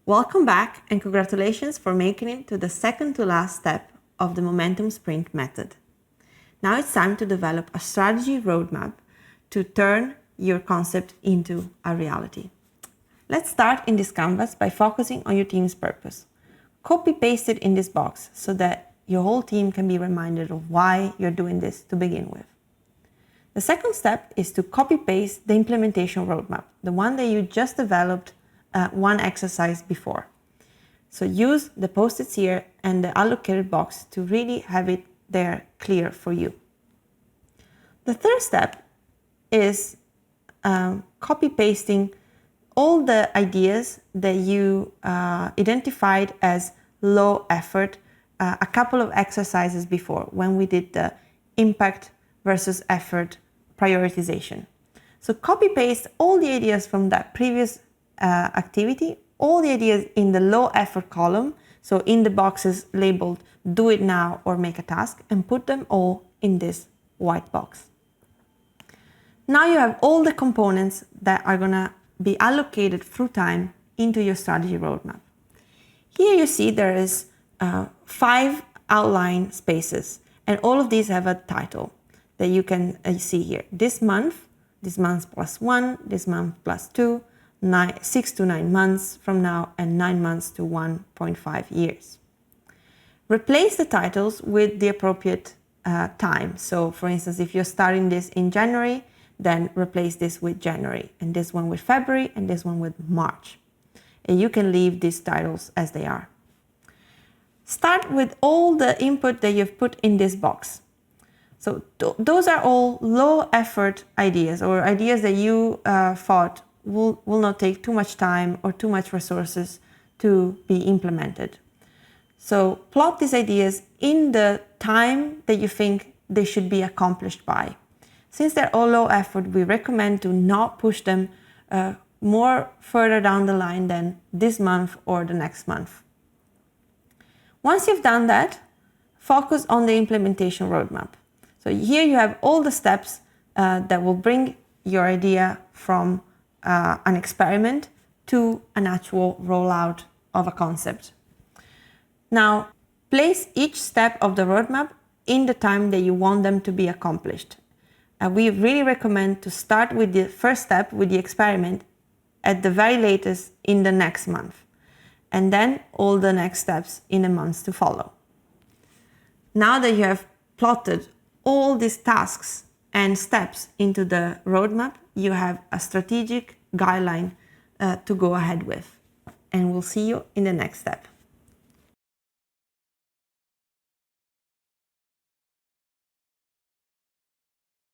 Welcome back and congratulations for making it to the second to last step of the Momentum Sprint method. Now it's time to develop a strategy roadmap to turn your concept into a reality. Let's start in this canvas by focusing on your team's purpose. Copy-paste it in this box so that your whole team can be reminded of why you're doing this to begin with. The second step is to copy-paste the implementation roadmap, the one that you just developed one exercise before. So use the post-its here and the allocated box to really have it there clear for you. The third step is copy-pasting all the ideas that you identified as low effort a couple of exercises before when we did the impact versus effort prioritization. So copy-paste all the ideas from that previous activity, all the ideas in the low effort column, so in the boxes labeled do it now or make a task, and put them all in this white box. Now you have all the components that are gonna be allocated through time into your strategy roadmap. Here you see there is 5 outline spaces, and all of these have a title that you can see here. This month plus 1, this month plus 2, 6 to 9 months from now, and 9 months to 1.5 years. Replace the titles with the appropriate time. So for instance, if you're starting this in January, then replace this with January, and this one with February, and this one with March. And you can leave these titles as they are. Start with all the input that you've put in this box. So those are all low effort ideas, or ideas that you thought will not take too much time or too much resources to be implemented. So plot these ideas in the time that you think they should be accomplished by. Since they're all low effort, we recommend to not push them more further down the line than this month or the next month. Once you've done that, focus on the implementation roadmap. So here you have all the steps that will bring your idea from an experiment to an actual rollout of a concept. Now, place each step of the roadmap in the time that you want them to be accomplished. We really recommend to start with the first step, with the experiment, at the very latest in the next month, and then all the next steps in the months to follow. Now that you have plotted all these tasks and steps into the roadmap, you have a strategic guideline to go ahead with. And we'll see you in the next step.